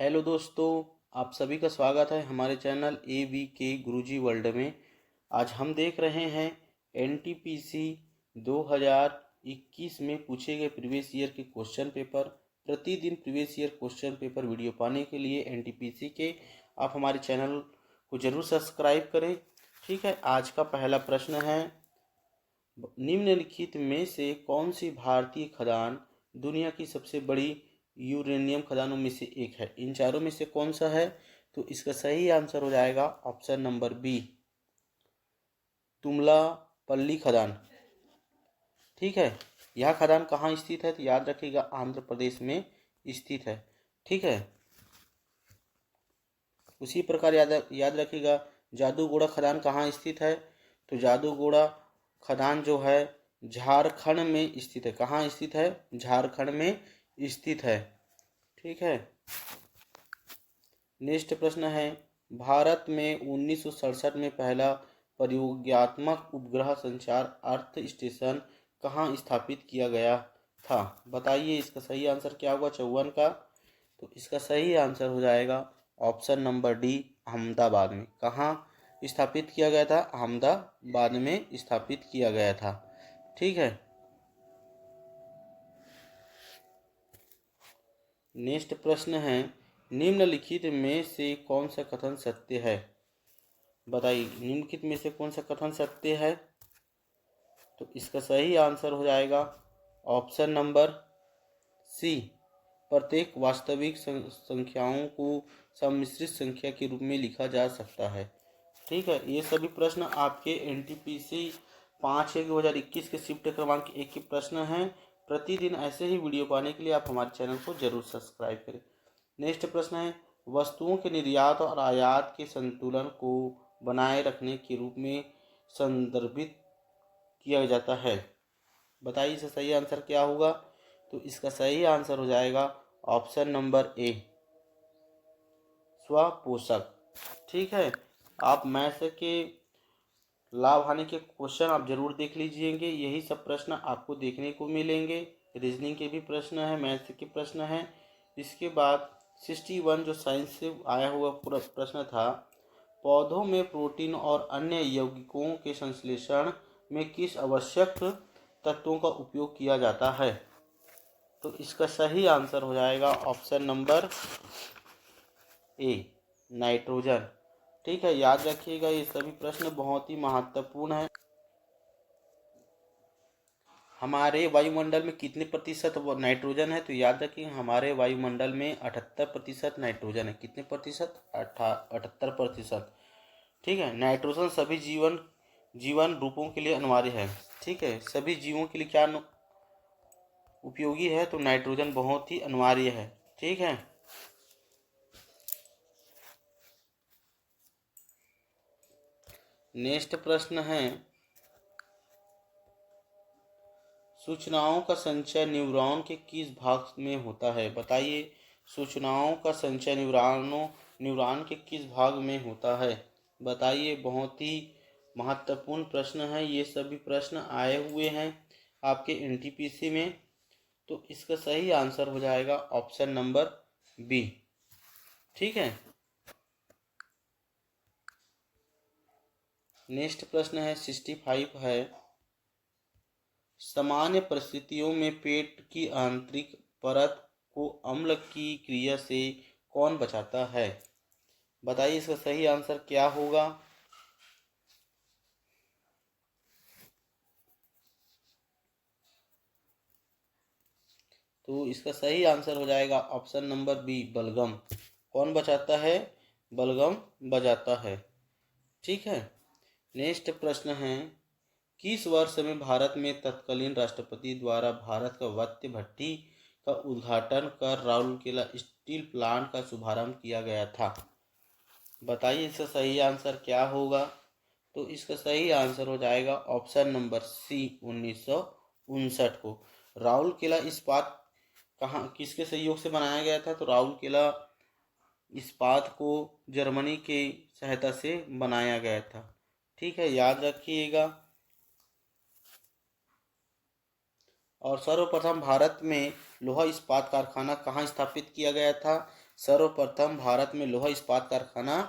Hello दोस्तों, आप सभी का स्वागत है हमारे चैनल AVK गुरुजी वर्ल्ड में। आज हम देख रहे हैं NTPC 2021 में पूछे गए प्रीवियस ईयर के क्वेश्चन पेपर। प्रतिदिन previous year question paper video पाने के लिए NTPC के आप हमारे चैनल को ज़रूर सब्सक्राइब करें। ठीक है, आज का पहला प्रश्न है, निम्नलिखित में से कौन सी भारतीय खदान दुनिया की सबसे बड़ी यूरेनियम खदानों में से एक है? इन चारों में से कौन सा है? तो इसका सही आंसर हो जाएगा ऑप्शन नंबर बी, तुमलापल्ली खदान। ठीक है, यह खदान कहाँ स्थित है? तो याद रखिएगा, आंध्र प्रदेश में स्थित है। ठीक है, उसी प्रकार याद रखिएगा, जादूगोड़ा खदान कहाँ स्थित है? तो जादूगोड़ा खदान जो है झारखंड में स्थित है। कहाँ स्थित है? झारखंड में स्थित है। ठीक है, नेक्स्ट प्रश्न है, भारत में 1967 में पहला प्रयोगात्मक उपग्रह संचार अर्थ स्टेशन कहाँ स्थापित किया गया था? बताइए, इसका सही आंसर क्या होगा 54 का? तो इसका सही आंसर हो जाएगा ऑप्शन नंबर डी, अहमदाबाद में। कहाँ स्थापित किया गया था? अहमदाबाद में स्थापित किया गया था। ठीक है, नेक्स्ट प्रश्न है, निम्नलिखित में से कौन सा कथन सत्य है? बताइए, निम्नलिखित में से कौन सा कथन सत्य है? तो इसका सही आंसर हो जाएगा ऑप्शन नंबर सी, प्रत्येक वास्तविक संख्याओं को सम्मिश्रित संख्या के रूप में लिखा जा सकता है। ठीक है, ये सभी प्रश्न आपके NTPC 5/2021 के शिफ्ट क्रमांक 1 के प्रश्न हैं। प्रतिदिन ऐसे ही वीडियो पाने के लिए आप हमारे चैनल को जरूर सब्सक्राइब करें। नेक्स्ट प्रश्न है, वस्तुओं के निर्यात और आयात के संतुलन को बनाए रखने के रूप में संदर्भित किया जाता है। बताइए, इसका सही आंसर क्या होगा? तो इसका सही आंसर हो जाएगा ऑप्शन नंबर ए, स्वपोषक। ठीक है, आप मैथ्स के लाभ हानि के क्वेश्चन आप जरूर देख लीजिएंगे। यही सब प्रश्न आपको देखने को मिलेंगे। रीजनिंग के भी प्रश्न हैं, मैथ्स के प्रश्न हैं। इसके बाद 61 जो साइंस से आया हुआ पूरा प्रश्न था, पौधों में प्रोटीन और अन्य यौगिकों के संश्लेषण में किस आवश्यक तत्वों का उपयोग किया जाता है? तो इसका सही आंसर हो जाएगा ऑप्शन नंबर ए, नाइट्रोजन। ठीक है, याद रखिएगा, ये सभी प्रश्न बहुत ही महत्वपूर्ण है। हमारे वायुमंडल में कितने प्रतिशत नाइट्रोजन है? तो याद रखिए, हमारे वायुमंडल में 78% नाइट्रोजन है। कितने प्रतिशत? 78%। ठीक है, नाइट्रोजन सभी जीवन रूपों के लिए अनिवार्य है। ठीक है, सभी जीवों के लिए क्या उपयोगी है? तो नाइट्रोजन बहुत ही अनिवार्य है। ठीक है, नेक्स्ट प्रश्न है, सूचनाओं का संचय न्यूरॉन के किस भाग में होता है? बताइए, सूचनाओं का संचय न्यूरॉन के किस भाग में होता है? बताइए, बहुत ही महत्वपूर्ण प्रश्न है। ये सभी प्रश्न आए हुए हैं आपके NTPC में। तो इसका सही आंसर हो जाएगा ऑप्शन नंबर बी। ठीक है, नेक्स्ट प्रश्न है 65 है, सामान्य परिस्थितियों में पेट की आंतरिक परत को अम्ल की क्रिया से कौन बचाता है? बताइए, इसका सही आंसर क्या होगा? तो इसका सही आंसर हो जाएगा ऑप्शन नंबर बी, बलगम। कौन बचाता है? बलगम बचाता है। ठीक है, नेक्स्ट प्रश्न है, किस वर्ष में भारत में तत्कालीन राष्ट्रपति द्वारा भारत का वत्स भट्टी का उद्घाटन कर राउरकेला स्टील प्लांट का शुभारंभ किया गया था? बताइए, इसका सही आंसर क्या होगा? तो इसका सही आंसर हो जाएगा ऑप्शन नंबर सी, 1959 को। राउरकेला इस्पात कहाँ किसके सहयोग से बनाया गया था? तो राउरकेला इस्पात को जर्मनी के सहायता से बनाया गया था। ठीक है, याद रखिएगा। और सर्वप्रथम भारत में लोहा इस्पात कारखाना कहाँ स्थापित किया गया था? सर्वप्रथम भारत में लोहा इस्पात कारखाना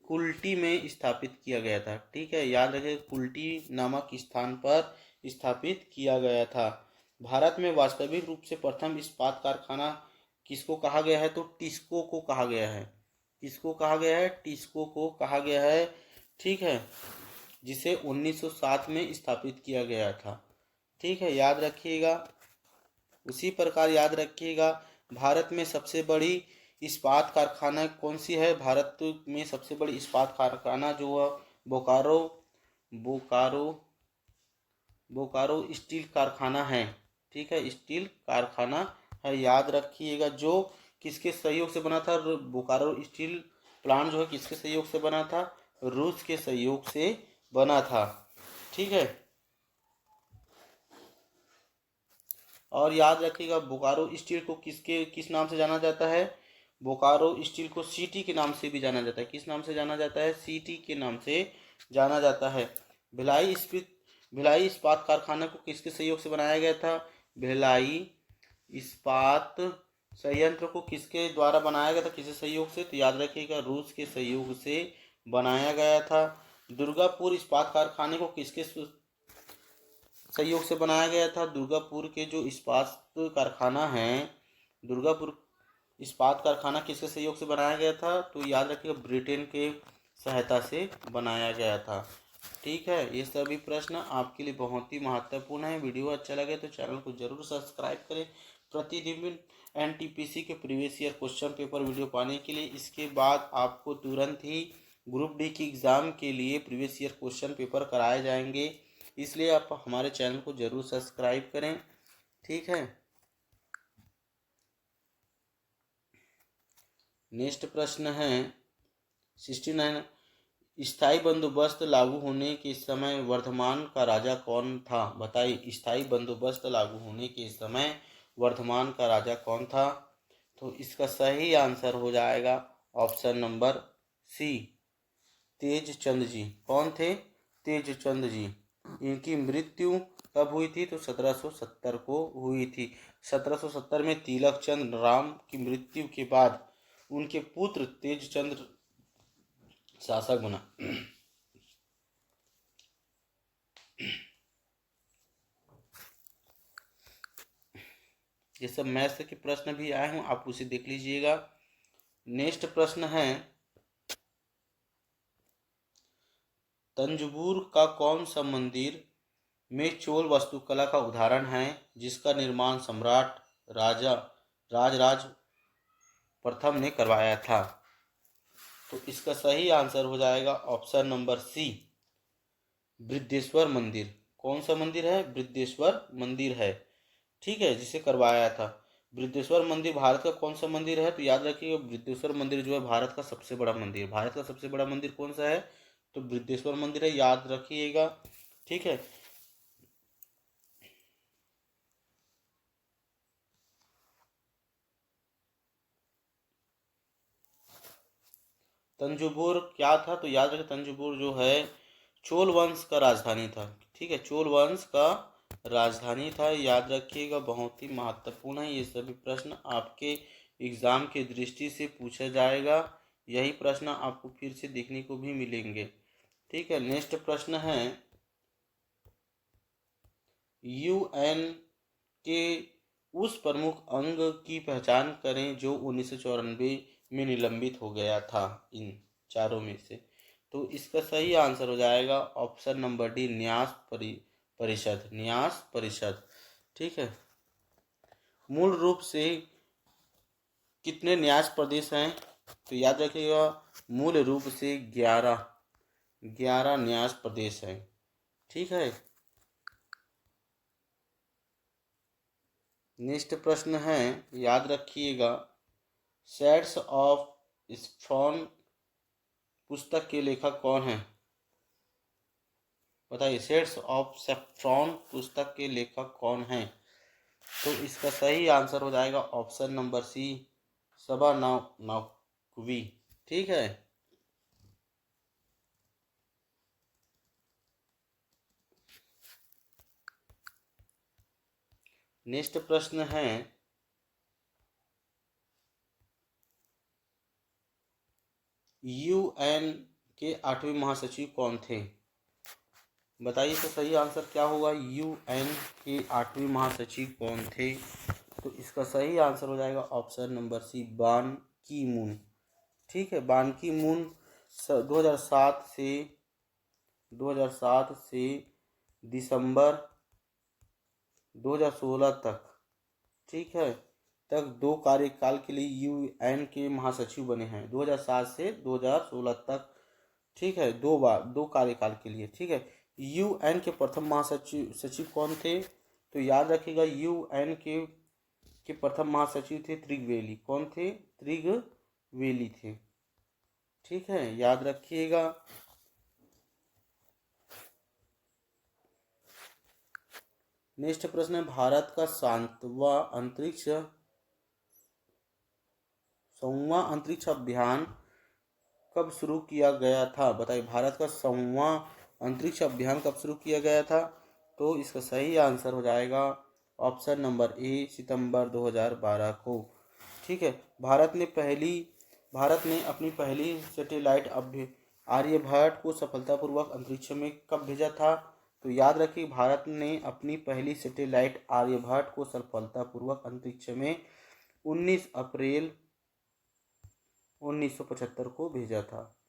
कुल्टी में स्थापित किया गया था। ठीक है, याद रखिए कुल्टी नामक स्थान पर स्थापित किया गया था। भारत में वास्तविक रूप से प्रथम इस्पात कारखाना किसको कहा गया है? तो टिस्को को कहा गया है। किसको कहा गया है? टिस्को को कहा गया है। ठीक है, जिसे 1907 में स्थापित किया गया था। ठीक है, याद रखिएगा। उसी प्रकार याद रखिएगा, भारत में सबसे बड़ी इस्पात कारखाना कौन सी है? भारत में सबसे बड़ी इस्पात कारखाना जो है बोकारो बोकारो बोकारो स्टील कारखाना है। ठीक है, स्टील कारखाना है, याद रखिएगा। जो किसके सहयोग से बना था? बोकारो स्टील प्लांट जो है किसके सहयोग से बना था? रूस के सहयोग से बना था। ठीक है, और याद रखिएगा बोकारो स्टील को किस नाम से जाना जाता है? बोकारो स्टील को सीटी के नाम से भी जाना जाता है। किस नाम से जाना जाता है? सीटी के नाम से जाना जाता है। भिलाई इस्पात कारखाना को किसके सहयोग से बनाया गया था? भिलाई इस्पात संयंत्र को किसके द्वारा बनाया गया था? किसके सहयोग से? तो याद रखिएगा रूस के सहयोग से बनाया गया था। दुर्गापुर इस्पात कारखाने को किसके सहयोग से बनाया गया था? दुर्गापुर के जो इस्पात कारखाना है, दुर्गापुर इस्पात कारखाना किसके सहयोग से बनाया गया था? तो याद रखिएगा ब्रिटेन के सहायता से बनाया गया था। ठीक है, ये सभी प्रश्न आपके लिए बहुत ही महत्वपूर्ण है। वीडियो अच्छा लगे तो चैनल को जरूर सब्सक्राइब करें। प्रतिदिन एनटीपीसी के previous year question paper video पाने के लिए। इसके बाद आपको तुरंत ही ग्रुप डी की एग्ज़ाम के लिए प्रीवियस ईयर क्वेश्चन पेपर कराए जाएंगे, इसलिए आप हमारे चैनल को जरूर सब्सक्राइब करें। ठीक है, नेक्स्ट प्रश्न है 69। स्थायी बंदोबस्त लागू होने के समय वर्धमान का राजा कौन था? बताइए, स्थायी बंदोबस्त लागू होने के समय वर्धमान का राजा कौन था? तो इसका सही आंसर हो जाएगा ऑप्शन नंबर सी, तेजचंद जी। कौन थे? तेजचंद जी। इनकी मृत्यु कब हुई थी? तो 1770 को हुई थी। 1770 में तिलक चंद राम की मृत्यु के बाद उनके पुत्र तेजचंद शासक बना। ये सब मैथ्स के प्रश्न भी आए हैं, आप उसे देख लीजिएगा। नेक्स्ट प्रश्न है तंजबूर का कौन सा मंदिर में चोल वास्तुकला का उदाहरण है जिसका निर्माण सम्राट राजराज प्रथम ने करवाया था? तो इसका सही आंसर हो जाएगा ऑप्शन नंबर सी, बृहदेश्वर मंदिर। कौन सा मंदिर है? बृहदेश्वर मंदिर है। ठीक है, जिसे करवाया था। बृहदेश्वर मंदिर भारत का कौन सा मंदिर है? तो याद रखिएगा बृहदेश्वर मंदिर जो है भारत का सबसे बड़ा मंदिर। भारत का सबसे बड़ा मंदिर कौन सा है? तो बृहदेश्वर मंदिर है, याद रखिएगा। ठीक है, तंजौर क्या था? तो याद रखें तंजौर जो है चोल वंश का राजधानी था। ठीक है, चोल वंश का राजधानी था, याद रखिएगा। बहुत ही महत्वपूर्ण है, ये सभी प्रश्न आपके एग्जाम के दृष्टि से पूछा जाएगा। यही प्रश्न आपको फिर से देखने को भी मिलेंगे। ठीक है, नेक्स्ट प्रश्न है यूएन के उस प्रमुख अंग की पहचान करें जो 1994 में निलंबित हो गया था इन चारों में से? तो इसका सही आंसर हो जाएगा ऑप्शन नंबर डी, परिषद। न्यास परिषद। ठीक है, मूल रूप से कितने न्यास प्रदेश हैं? तो याद रखिएगा मूल रूप से 11 न्यास प्रदेश हैं। ठीक है, नेक्स्ट प्रश्न है, याद रखिएगा, शेड्स ऑफ स्फॉन पुस्तक के लेखक कौन है? बताइए, शेड्स ऑफ सैफ्रॉन पुस्तक के लेखक कौन है? तो इसका सही आंसर हो जाएगा ऑप्शन नंबर सी, सबा नकवी। ठीक है, नेक्स्ट प्रश्न है यूएन के 8वें महासचिव कौन थे? बताइए इसका सही आंसर क्या होगा। यूएन के 8वें महासचिव कौन थे? तो इसका सही आंसर हो जाएगा ऑप्शन नंबर सी, बान की मून। ठीक है, बान की मून 2007 से दिसंबर 2016 तक, ठीक है, तक 2 कार्यकाल के लिए यूएन के महासचिव बने हैं। 2007 से 2016 तक, ठीक है, 2 बार 2 कार्यकाल के लिए। ठीक है, यूएन के प्रथम महासचिव कौन थे? तो याद रखिएगा यूएन के प्रथम महासचिव थे त्रिगवेली। कौन थे? त्रिगवेली थे। ठीक है, याद रखिएगा। नेक्स्ट प्रश्न है, भारत का 7वां अंतरिक्ष अभियान कब शुरू किया गया था? बताइए, भारत का 7वां अंतरिक्ष अभियान कब शुरू किया गया था? तो इसका सही आंसर हो जाएगा ऑप्शन नंबर ए, सितंबर 2012 को। ठीक है, भारत ने अपनी पहली सैटेलाइट आर्यभट्ट को सफलतापूर्वक अंतरिक्ष में कब भेजा था? तो याद रखिए, भारत ने अपनी पहली सैटेलाइट आर्यभट्ट को सफलतापूर्वक अंतरिक्ष में 19 अप्रैल 1975 को भेजा था।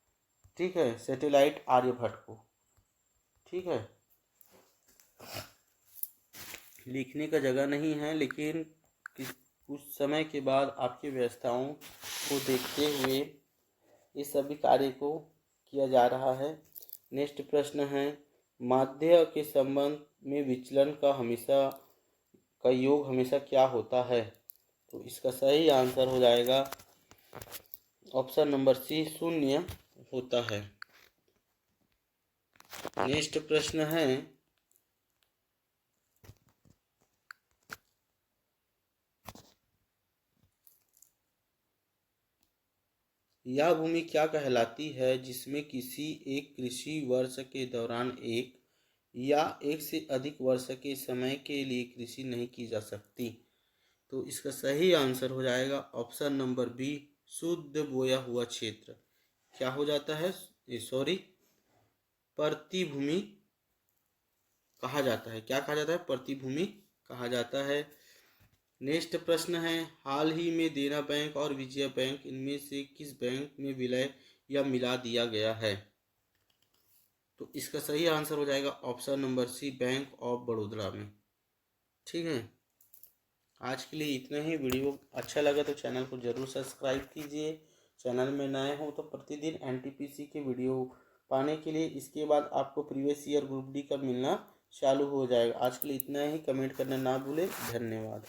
ठीक है, सैटेलाइट आर्यभट्ट को। ठीक है, लिखने का जगह नहीं है, लेकिन कुछ समय के बाद आपकी व्यवस्थाओं को देखते हुए इस सभी कार्य को किया जा रहा है। नेक्स्ट प्रश्न है, माध्य के संबंध में विचलन का योग हमेशा क्या होता है? तो इसका सही आंसर हो जाएगा ऑप्शन नंबर सी, 0 होता है। नेक्स्ट प्रश्न है, यह भूमि क्या कहलाती है जिसमें किसी एक कृषि वर्ष के दौरान एक या एक से अधिक वर्ष के समय के लिए कृषि नहीं की जा सकती? तो इसका सही आंसर हो जाएगा ऑप्शन नंबर बी, शुद्ध बोया हुआ क्षेत्र। क्या हो जाता है? प्रतिभूमि कहा जाता है। क्या कहा जाता है? प्रतिभूमि कहा जाता है। नेक्स्ट प्रश्न है, हाल ही में देना बैंक और विजया बैंक, इनमें से किस बैंक में विलय या मिला दिया गया है? तो इसका सही आंसर हो जाएगा option number C, Bank of Baroda में। ठीक है, आज के लिए इतना ही। वीडियो अच्छा लगा तो चैनल को जरूर सब्सक्राइब कीजिए। चैनल में नए हो तो प्रतिदिन एनटीपीसी के वीडियो पाने के लिए इसके बाद आपको प्रीवियस ईयर ग्रुप डी का मिलना चालू हो जाएगा। आज के लिए इतना ही। कमेंट करना ना भूलें। धन्यवाद।